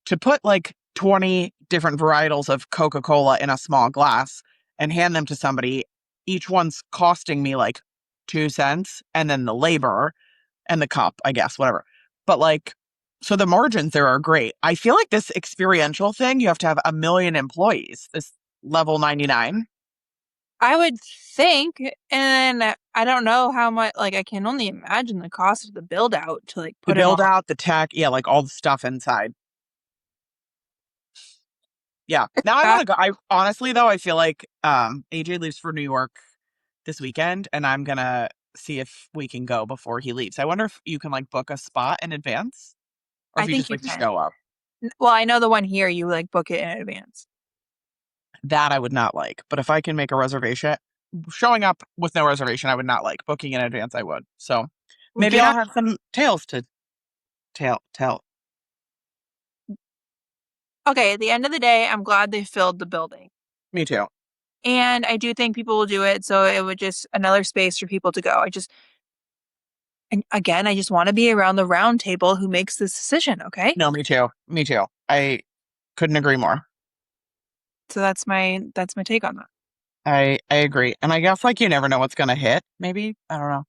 to put like 20 different varietals of Coca-Cola in a small glass and hand them to somebody, each one's costing me like 2 cents, and then the labor and the cup, I guess, whatever. But like, so the margins there are great. I feel like this experiential thing, you have to have a million employees, this level 99. I would think, and I don't know how much, like, I can only imagine the cost of the build out to like To put it build all. out the tech, yeah, like all the stuff inside. Yeah. Now I want Back. to go. I honestly though, I feel like AJ leaves for New York this weekend, and I'm gonna see if we can go before he leaves. I wonder if you can like book a spot in advance or I if you think just you like to can. show up. Well, I know the one here, you like book it in advance. That I would not like. But if I can make a reservation, showing up with no reservation, I would not like. Booking in advance, I would. So Do maybe you I'll know? have some tales to tell. Okay, at the end of the day, I'm glad they filled the building. Me too. And I do think people will do it, so it would just another space for people to go. And again, I just want to be around the round table who makes this decision, okay? No, me too. Me too. I couldn't agree more. So that's my take on that. I agree. And I guess like you never know what's gonna hit, maybe. I don't know.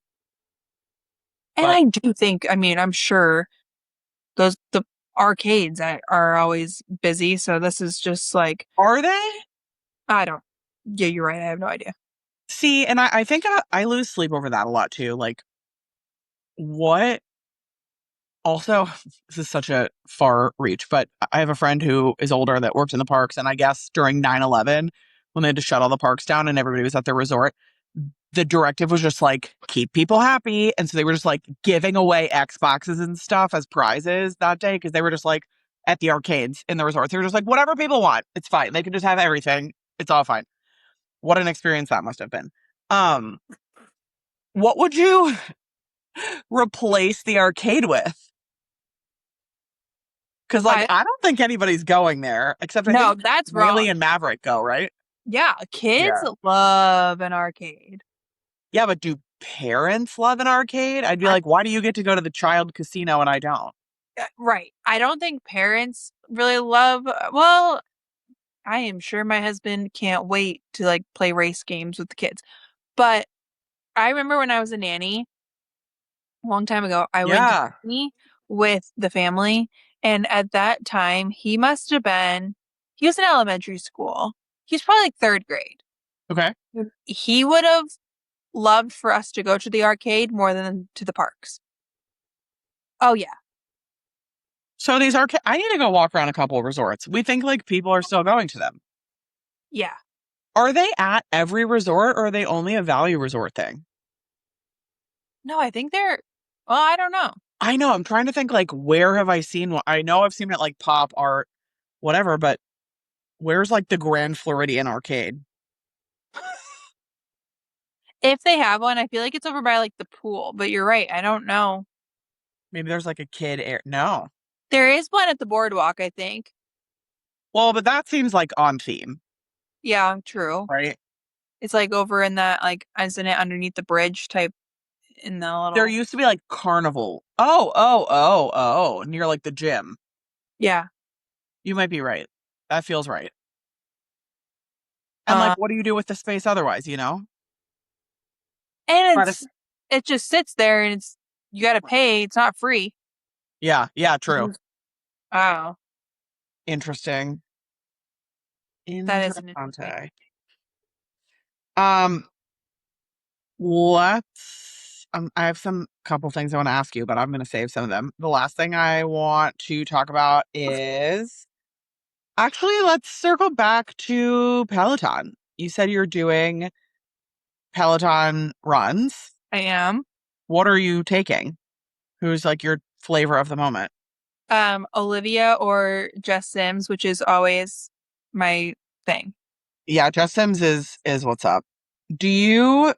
And But I do think, I mean, I'm sure the arcades are always busy, so this is just like are they? I don't. Yeah, you're right. I have no idea. See, and I think I lose sleep over that a lot too. Like, what? Also, this is such a far reach, but I have a friend who is older that works in the parks, and I guess during 9/11, when they had to shut all the parks down and everybody was at their resort, the directive was just like, keep people happy. And so they were just like giving away Xboxes and stuff as prizes that day because they were just like at the arcades in the resorts. They were just like, whatever people want, it's fine. They can just have everything. It's all fine. What an experience that must have been. Um, what would you replace the arcade with? Because, like, I I don't think anybody's going there except I No, think that's Riley wrong. and Maverick go, right? Yeah, kids Yeah. love an arcade. Yeah, but do parents love an arcade? I'd be I, like, why do you get to go to the child casino and I don't? right. I don't think parents really love. Well, I am sure my husband can't wait to like play race games with the kids. But I remember when I was a nanny a long time ago, I went to Yeah. Disney with the family, and at that time, he was in elementary school. He was probably like third grade. Okay. He would have loved for us to go to the arcade more than to the parks. Oh yeah, So these arcade, I need to go walk around a couple of resorts. We think like people are still going to them. yeah. Are they at every resort or are they only a value resort thing? No, I think they're. Well, I don't know. I know. I'm trying to think like where have I seen one? I know I've seen it like Pop Art, whatever, but where's like the Grand Floridian arcade? If they have one, I feel like it's over by like the pool. But you're right. I don't know. Maybe there's like a kid air. No. There is one at the boardwalk, I think. Well, but that seems like on theme, Yeah, true. right? It's like over in that like isn't it underneath the bridge type in the There little used to be like carnival. Oh, near like the gym. yeah. You might be right. That feels right. And like, Um what do you do with the space otherwise, you know? and Try to, it just sits there and it's you gotta pay. It's not free. yeah, yeah, true. Mhm. Oh, Interesting. that is an interesting. Interessante. Um, let's, I have some couple things I want to ask you, but I'm going to save some of them. The last thing I want to talk about is actually, let's circle back to Peloton. You said you're doing Peloton runs. I am. What are you taking? Who's like your flavor of the moment? Olivia or Jess Sims, which is always my thing. Yeah, Jess Sims is what's up. Do you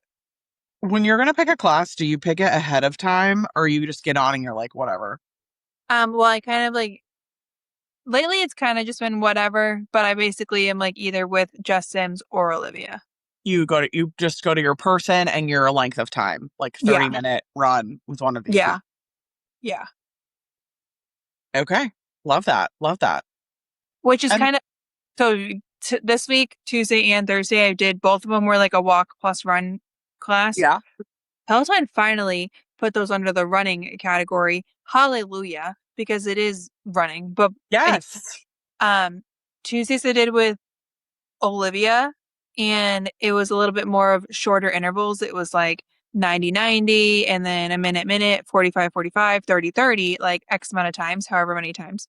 when you're gonna pick a class, do you pick it ahead of time or you just get on and you're like, whatever? Well, I kind of like lately it's kind of just been whatever, but I basically am like either with Jess Sims or Olivia. You just go to your person and your length of time, like Yeah, 30-minute run with one of these yeah, people. yeah. Okay. Love that. Love that. Which is And kind of so this week, Tuesday and Thursday, I did both of them were like a walk plus run class. yeah. Peloton finally put those under the running category. Hallelujah, because it is running. But anyway, Yes. um, Tuesdays I did with Olivia, and it was a little bit more of shorter intervals. It was like 90-90, and then a minute, 45-45, 30-30, like X amount of times, however many times.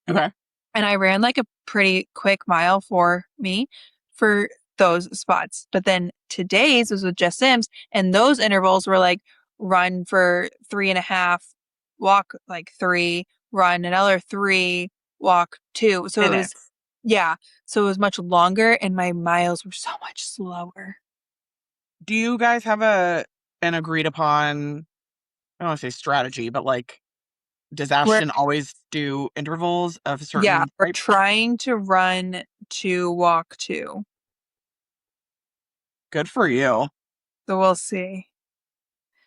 Okay. And I ran like a pretty quick mile for me for those spots. But then today's was with Jess Sims, and those intervals were like run for 3.5, walk like 3, run another 3, walk 2. So it was Minutes. Yeah. So it was much longer and my miles were so much slower. Do you guys have an agreed upon, I don't want to say strategy, but like, does We're, Ashton always do intervals of yeah, certain we're type? trying to run to walk to. Good for you. So we'll see.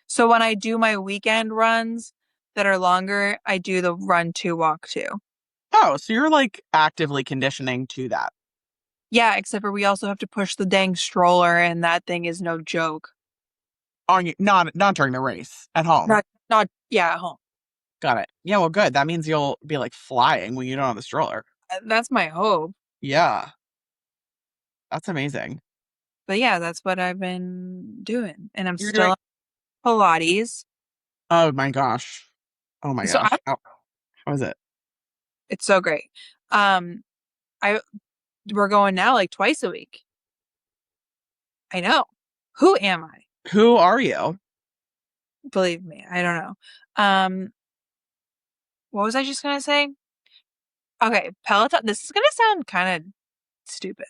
So when I do my weekend runs that are longer, I do the run to walk to. Oh, so you're like actively conditioning to that. Yeah, except for we also have to push the dang stroller and that thing is no joke. On you, not during the race, at home. Not yeah, at home. Got it. Yeah, well, good. That means you'll be like flying when you don't have the stroller. That's my hope. Yeah, that's amazing. But yeah, that's what I've been doing. And I'm You're still doing, on Pilates. oh my gosh. Oh my So gosh. How is it? it's so great. Um, I we're going now like twice a week. I know. Who am I? Who are you? Believe me, I don't know. Um, what was I just gonna say? Okay, Peloton. This is gonna sound kind of stupid.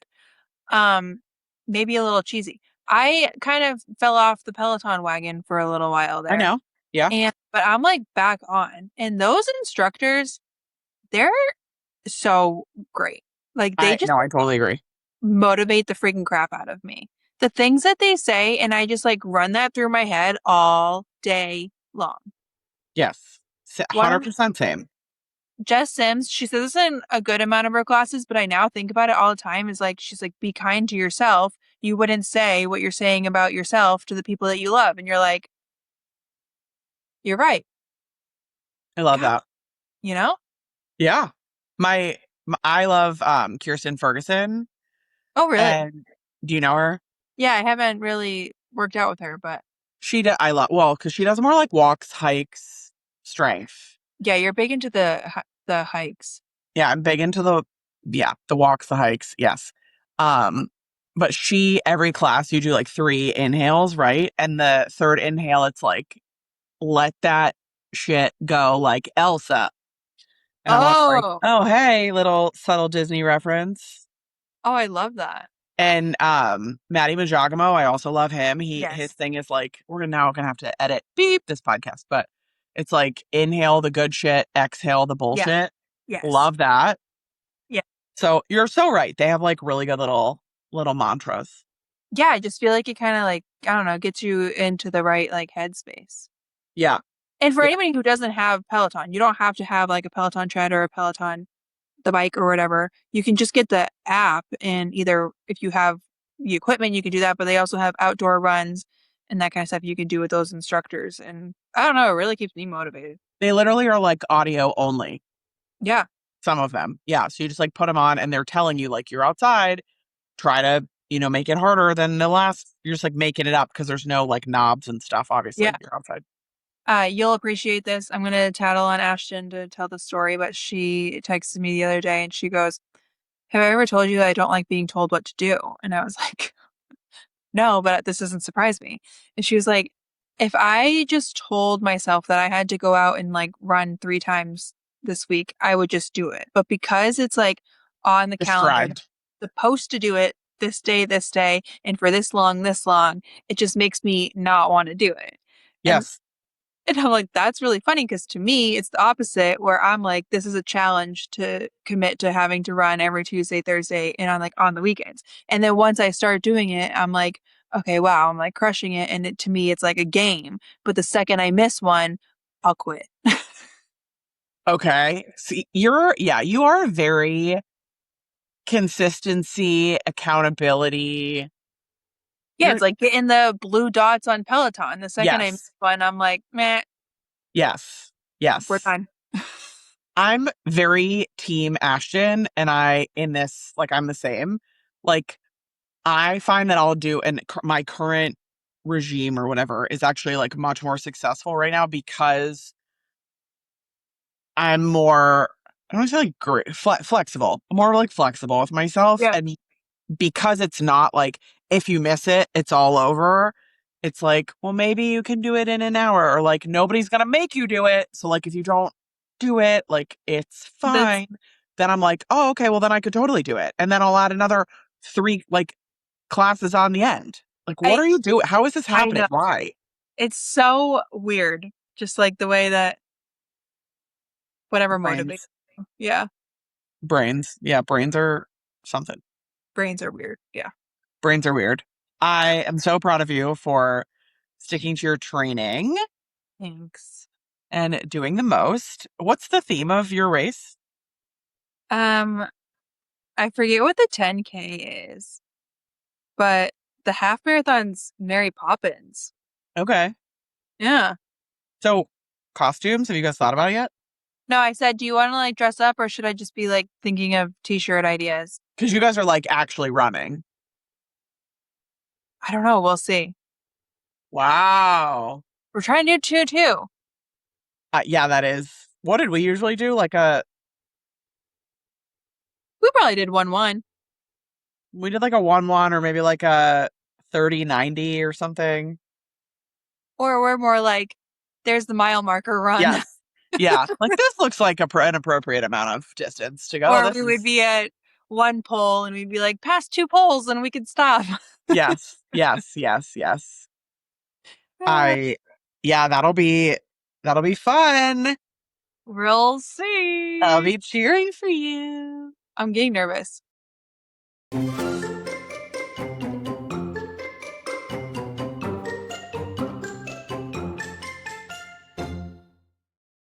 Um, maybe a little cheesy. I kind of fell off the Peloton wagon for a little while I there. know. Yeah. And but I'm like back on. And those instructors, they're so great. Like they I just no, I totally agree. motivate the freaking crap out of me. The things that they say, and I just like run that through my head all day long. Yes. One of 100% same. Jess Sims, she says this in a good amount of her classes, but I now think about it all the time is like she's like, be kind to yourself. You wouldn't say what you're saying about yourself to the people that you love. And you're like, you're right. I love God, that. you know? Yeah. I love Kirsten Ferguson. Oh, really? And do you know her? Yeah, I haven't really worked out with her, but I love, well, because she does more like walks, hikes, strength. yeah, you're big into the hikes. Yeah, I'm big into the walks, the hikes. Yes. Um, but every class you do like 3 inhales, right? And the third inhale, it's like, let that shit go like Elsa. And I'm always like, Oh, oh, hey, little subtle Disney reference. oh, I love that. And Matty Majagamo, I also love him. His Yes. thing is like, we're now gonna have to edit beep this podcast, but it's like inhale the good shit, exhale the Yeah. bullshit. Yes. Love that. Yeah. So you're so right. They have like really good little mantras. Yeah, I just feel like it kind of like, I don't know, gets you into the right like headspace. Yeah. And for Yeah. anybody who doesn't have Peloton, you don't have to have like a Peloton tread or a Peloton, the bike or whatever. You can just get the app and either if you have the equipment, you can do that, but they also have outdoor runs and that kind of stuff you can do with those instructors. And I don't know, it really keeps me motivated. They literally are like audio only. Yeah. Some of them. Yeah. So you just like put them on and they're telling you like you're outside, try to, make it harder than the last. You're just like making it up because there's no like knobs and stuff. Yeah. Obviously, you're outside. You'll appreciate this. I'm gonna tattle on Ashton to tell the story, but she texted me the other day and she goes, have I ever told you that I don't like being told what to do? And I was like, no, but this doesn't surprise me. And she was like, if I just told myself that I had to go out and like run 3 times this week, I would just do it. But because it's like on the calendar, Described. supposed to do it this day, and for this long, it just makes me not want to do it. And Yes. and I'm like, that's really funny because to me, it's the opposite where I'm like, this is a challenge to commit to having to run every Tuesday, Thursday, and on the weekends. And then once I start doing it, I'm like, okay, wow, I'm like crushing it. And to me, it's like a game. But the second I miss one, I'll quit. Okay. See, you are very consistency, accountability. Yeah, You're, it's like getting the blue dots on Peloton. The second I miss yes, one, I'm like, meh, yes, we're yes. done. I'm very team Ashton, and I'm the same. Like, I find that I'll do, and my current regime or whatever is actually like much more successful right now because I'm more, I don't want to say like great, flexible, more like flexible with myself. Yeah. And because it's not like if you miss it, it's all over. It's like, well, maybe you can do it in an hour, or like nobody's gonna make you do it. So like if you don't do it, like it's That's fine. then I'm like, oh, okay, well then I could totally do it. And then I'll add another 3 like classes on the end. Like, what are you doing? How is this I happening? know. Why? It's so weird. Just like the way that whatever motivates Brains. me. Yeah. Brains. Yeah, brains are something. Brains are weird. Yeah. Brains are weird. I am so proud of you for sticking to your training Thanks. and doing the most. What's the theme of your race? Um, I forget what the 10K is, but the half marathon's Mary Poppins. Okay. Yeah. So, costumes, have you guys thought about it yet? No, I said, do you want to like dress up or should I just be like thinking of t-shirt ideas? Because you guys are like actually running. I don't know. We'll see. Wow. We're trying to do two too. Yeah, that is. What did we usually do? Like We probably did 1-1. we did like a 1-1 or maybe like a 30-90 or something. Or we're more like, there's the mile marker run. Yes. Yeah. Like this looks like an appropriate amount of distance to go. Or This we would is, be at one pole and we'd be like, past 2 poles and we could stop. yes, yes, yes, yes. I, yeah, that'll be fun. We'll see. I'll be cheering for you. I'm getting nervous.